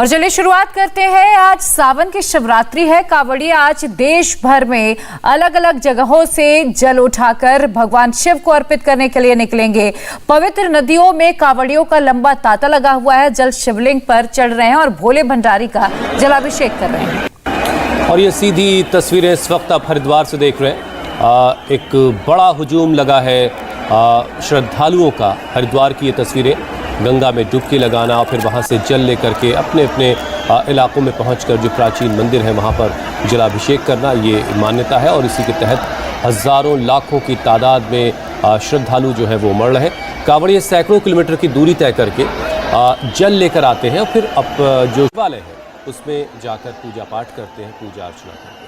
और चलिए शुरुआत करते हैं। आज सावन की शिवरात्रि है। कांवड़िए आज देश भर में अलग अलग जगहों से जल उठाकर भगवान शिव को अर्पित करने के लिए निकलेंगे। पवित्र नदियों में कांवड़ियों का लंबा तांता लगा हुआ है। जल शिवलिंग पर चढ़ रहे हैं और भोले भंडारी का जलाभिषेक कर रहे हैं। और ये सीधी तस्वीरें इस वक्त आप हरिद्वार से देख रहे हैं। एक बड़ा हुजूम लगा है श्रद्धालुओं का। हरिद्वार की ये तस्वीरें, गंगा में डुबकी लगाना और फिर वहाँ से जल लेकर के अपने अपने इलाकों में पहुंचकर जो प्राचीन मंदिर है वहाँ पर जलाभिषेक करना, ये मान्यता है। और इसी के तहत हज़ारों लाखों की तादाद में श्रद्धालु जो है वो उमड़ रहे हैं। कांवड़िए सैकड़ों किलोमीटर की दूरी तय करके जल लेकर आते हैं और फिर जो शिवालय है उसमें जाकर पूजा पाठ करते हैं, पूजा अर्चना करते हैं।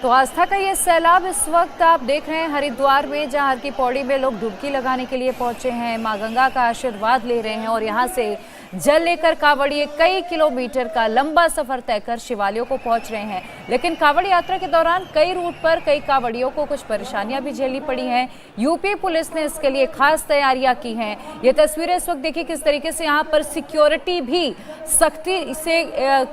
तो आस्था का ये सैलाब इस वक्त आप देख रहे हैं हरिद्वार में, जहां हर की पौड़ी में लोग डुबकी लगाने के लिए पहुंचे हैं, मां गंगा का आशीर्वाद ले रहे हैं और यहां से जल लेकर कांवड़िए कई किलोमीटर का लंबा सफर तय कर शिवालयों को पहुंच रहे हैं। लेकिन कांवड़ यात्रा के दौरान कई रूट पर कई कांवड़ियों को कुछ परेशानियां भी झेलनी पड़ी हैं। यूपी पुलिस ने इसके लिए खास तैयारियां की हैं। ये तस्वीरें इस वक्त देखिए किस तरीके से यहाँ पर सिक्योरिटी भी सख्ती से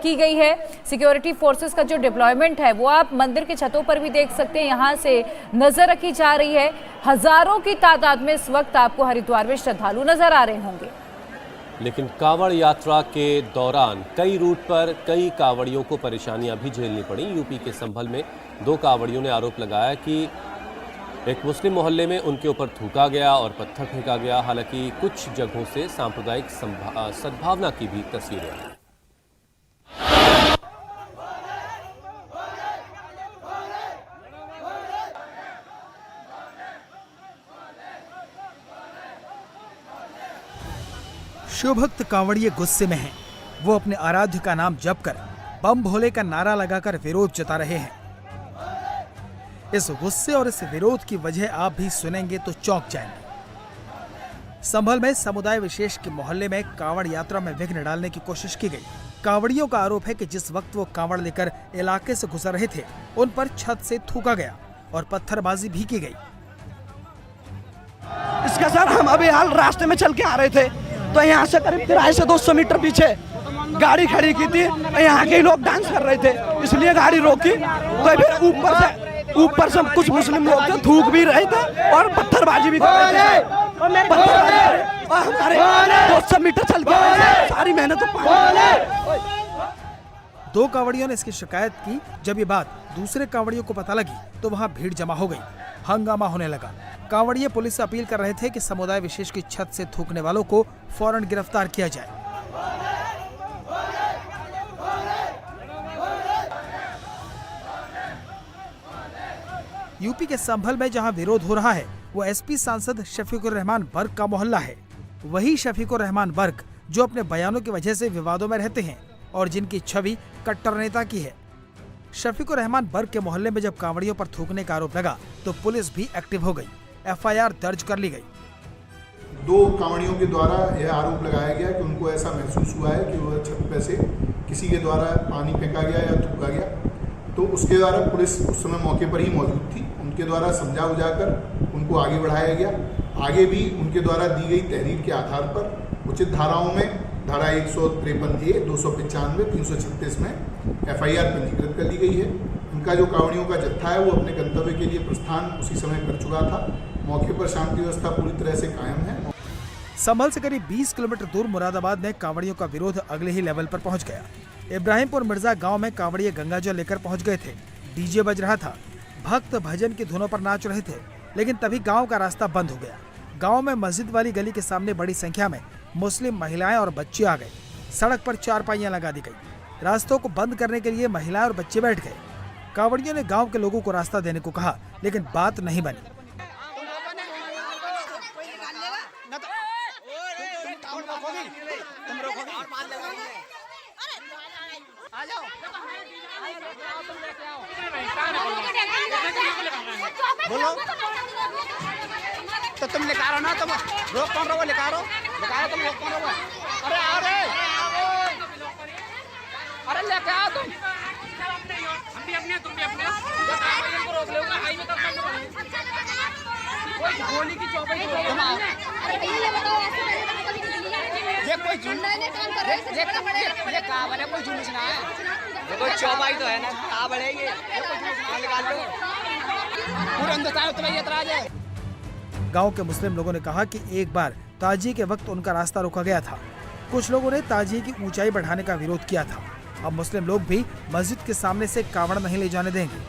की गई है। सिक्योरिटी फोर्सेस का जो डिप्लॉयमेंट है वो आप मंदिर के छतों पर भी देख सकते हैं। यहाँ से नजर रखी जा रही है। हजारों की तादाद में इस वक्त आपको हरिद्वार में श्रद्धालु नजर आ रहे होंगे। लेकिन कांवड़ यात्रा के दौरान कई रूट पर कई कांवड़ियों को परेशानियां भी झेलनी पड़ी। यूपी के संभल में 2 कांवड़ियों ने आरोप लगाया कि एक मुस्लिम मोहल्ले में उनके ऊपर थूका गया और पत्थर फेंका गया। हालांकि कुछ जगहों से सांप्रदायिक सद्भावना की भी तस्वीरें आई। शिवभक्त कांवड़िए गुस्से में हैं। वो अपने आराध्य का नाम जप कर बम भोले का नारा लगाकर विरोध जता रहे हैं। इस गुस्से और इस विरोध की वजह आप भी सुनेंगे तो चौंक जाएंगे। संभल में समुदाय विशेष के मोहल्ले में कांवड़ यात्रा में विघ्न डालने की कोशिश की गई। कांवड़ियों का आरोप है कि जिस वक्त वो कांवड़ लेकर इलाके से गुजर रहे थे, उन पर छत से थूका गया और पत्थरबाजी भी की गई। इसका सर, हम अभी हाल रास्ते में चल के आ रहे थे तो यहाँ से करीब 250 मीटर पीछे गाड़ी खड़ी की थी। यहाँ के लोग डांस कर रहे थे, इसलिए गाड़ी रोकी। तो फिर ऊपर से कुछ मुस्लिम लोग थे, थूक भी रहे थे और पत्थरबाजी भी कर रहे थे। और हमारे 200 मीटर चल के सारी मेहनत 2 कांवड़ियों ने इसकी शिकायत की। जब ये बात दूसरे कांवड़ियों को पता लगी तो वहाँ भीड़ जमा हो गई, हंगामा होने लगा। कांवड़िए पुलिस से अपील कर रहे थे कि समुदाय विशेष की छत से थूकने वालों को फौरन गिरफ्तार किया जाए। यूपी के संभल में जहां विरोध हो रहा है वो एसपी सांसद शफीकुर रहमान बर्क का मोहल्ला है। वही शफीकुर रहमान बर्क जो अपने बयानों की वजह से विवादों में रहते हैं और जिनकी छवि कट्टर नेता की है। शफीकुर रहमान बर्क के मोहल्ले में जब कांवड़ियों पर थूकने का आरोप लगा तो पुलिस भी एक्टिव हो गई। एफआईआर दर्ज कर ली गई। 2 कांवड़ियों के द्वारा यह आरोप लगाया गया कि उनको ऐसा महसूस हुआ है कि वह छत पे से किसी के द्वारा पानी फेंका गया या थूका गया। तो उसके द्वारा पुलिस उस समय मौके पर ही मौजूद थी। उनके द्वारा समझा बुझाकर उनको आगे बढ़ाया गया। आगे भी उनके द्वारा दी गई तहरीर के आधार पर उचित धाराओं में धारा 153A, 295, 336 में एफआईआर पंजीकृत कर ली गई है। उनका जो कांवड़ियों का जत्था है वो अपने गंतव्य के लिए प्रस्थान उसी समय कर चुका था। मौके पर शांति व्यवस्था पूरी तरह से कायम है। संभल से करीब 20 किलोमीटर दूर मुरादाबाद में कांवड़ियों का विरोध अगले ही लेवल पर पहुंच गया। इब्राहिमपुर मिर्जा गांव में कांवड़िए गंगाजल लेकर पहुंच गए थे। डीजे बज रहा था, भक्त भजन की धुनों पर नाच रहे थे। लेकिन तभी गांव का रास्ता बंद हो गया। गांव में मस्जिद वाली गली के सामने बड़ी संख्या में मुस्लिम महिलाएं और बच्चे आ गए। सड़क पर चारपाइयां लगा दी गई। रास्तों को बंद करने के लिए महिलाएं और बच्चे बैठ गए। कांवड़ियों ने गांव के लोगों को रास्ता देने को कहा, लेकिन बात नहीं बनी। बोलो तो तुम लेकर आओ ना, तुम रोक कौन रहो? लेकर आओ तुम, रोक कौन रहो? अरे आओ रे, अरे लेकर आओ तुम। हम भी अपने, तुम भी अपने। इनको रोक लो, हाईवे तक करना पड़ेगा। कोई गोली की चौपाई कोई जुलूस ये कहाँ बने, कोई जुलूस ना है, देखो चौपाई तो है ना, कहाँ बढ़ेगी, निकाल लो पूरे हिंदुस्तान में ये एतराज है। गांव के मुस्लिम लोगों ने कहा कि एक बार ताजिए के वक्त उनका रास्ता रोका गया था। कुछ लोगों ने ताजिए की ऊंचाई बढ़ाने का विरोध किया था। अब मुस्लिम लोग भी मस्जिद के सामने से कावड़ नहीं ले जाने देंगे।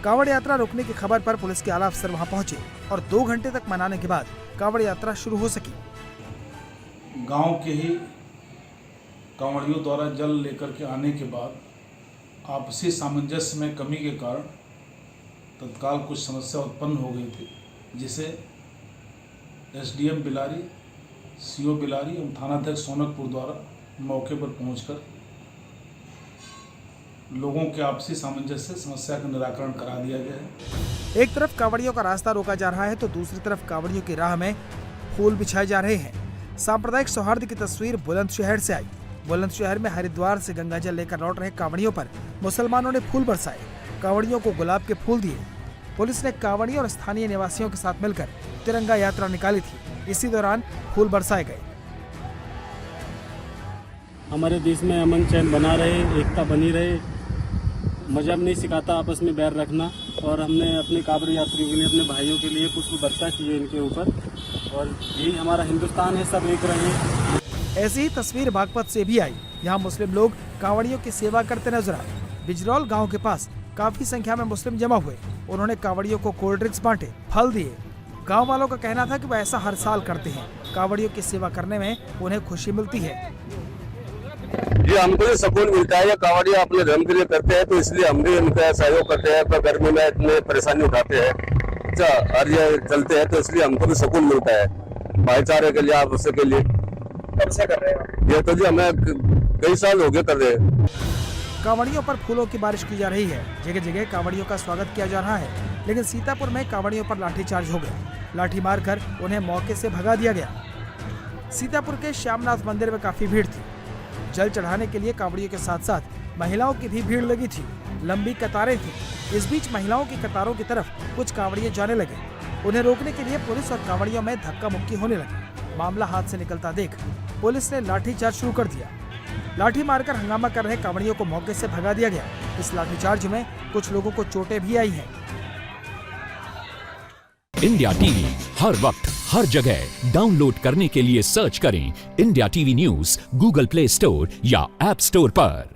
कावड़ यात्रा रोकने की खबर पर पुलिस के आला अफसर वहां पहुंचे और 2 घंटे तक मनाने के बाद कावड़ यात्रा शुरू हो सकी। गांव के ही कांवड़ियों द्वारा जल लेकर के आने के बाद आपसी सामंजस्य में कमी के कारण तत्काल कुछ समस्या उत्पन्न हो गई थी, जिसे एसडीएम बिलारी, सीओ बिलारी एवं थानाध्यक्ष सोनकपुर द्वारा मौके पर पहुंचकर लोगों के आपसी सामंजस्य से समस्या का निराकरण करा दिया गया है। एक तरफ कावड़ियों का रास्ता रोका जा रहा है तो दूसरी तरफ कावड़ियों की राह में फूल बिछाए जा रहे हैं। सांप्रदायिक सौहार्द की तस्वीर बुलंदशहर से आई। बुलंदशहर में हरिद्वार से गंगाजल लेकर लौट रहे कावड़ियों पर मुसलमानों ने फूल बरसाए, कावड़ियों को गुलाब के फूल दिए। पुलिस ने कावड़ियों और स्थानीय निवासियों के साथ मिलकर तिरंगा यात्रा निकाली थी। इसी दौरान फूल बरसाए गए। हमारे देश में अमन चैन बना रहे, एकता बनी रहे। मजहब नहीं सिखाता आपस में बैर रखना, और हमने अपने कांवड़ यात्रियों के लिए, अपने भाइयों के लिए पुष्प वर्षा की है इनके ऊपर, और यही हमारा हिंदुस्तान है, सब एक रहे। ऐसी ही तस्वीर बागपत से भी आई। यहाँ मुस्लिम लोग कांवड़ियों की सेवा करते नजर आए। बिजरौल गांव के पास काफी संख्या में मुस्लिम जमा हुए। उन्होंने कांवड़ियों को कोल्ड ड्रिंक्स बांटे, फल दिए। गांव वालों का कहना था कि वह ऐसा हर साल करते हैं। कांवड़ियों की सेवा करने में उन्हें खुशी मिलती है। ये हमको ये सुकून मिलता है। ये कांवड़िया अपने धर्म के लिए करते हैं, तो इसलिए हम भी उनका सहयोग करते हैं। पर गर्मी में इतने परेशानी उठाते हैं, हर ये चलते हैं, तो इसलिए हमको भी सुकून मिलता है। भाईचारे के लिए, आपस के लिए। कब से कर रहे हैं ये? तो जी हमें कई साल हो गए कर रहे हैं। कांवड़ियों पर फूलों की बारिश की जा रही है। जगह जगह कांवड़ियों का स्वागत किया जा रहा है, लेकिन सीतापुर में कांवड़ियों पर लाठीचार्ज हो गया। लाठी मारकर उन्हें मौके से भगा दिया गया। सीतापुर के श्यामनाथ मंदिर में काफी भीड़ थी। जल चढ़ाने के लिए कांवड़ियों के साथ साथ महिलाओं की भी भीड़ लगी थी। लंबी कतारें थी। इस बीच महिलाओं की कतारों की तरफ कुछ कांवड़िए जाने लगे। उन्हें रोकने के लिए पुलिस और कांवड़ियों में धक्का मुक्की होने लगी। मामला हाथ से निकलता देख पुलिस ने लाठीचार्ज शुरू कर दिया। लाठी मारकर हंगामा कर रहे कांवड़ियों को मौके से भगा दिया गया। इस लाठीचार्ज में कुछ लोगों को चोटें भी आई हैं। इंडिया टीवी हर वक्त हर जगह डाउनलोड करने के लिए सर्च करें India TV news Google play store या ऐप स्टोर पर।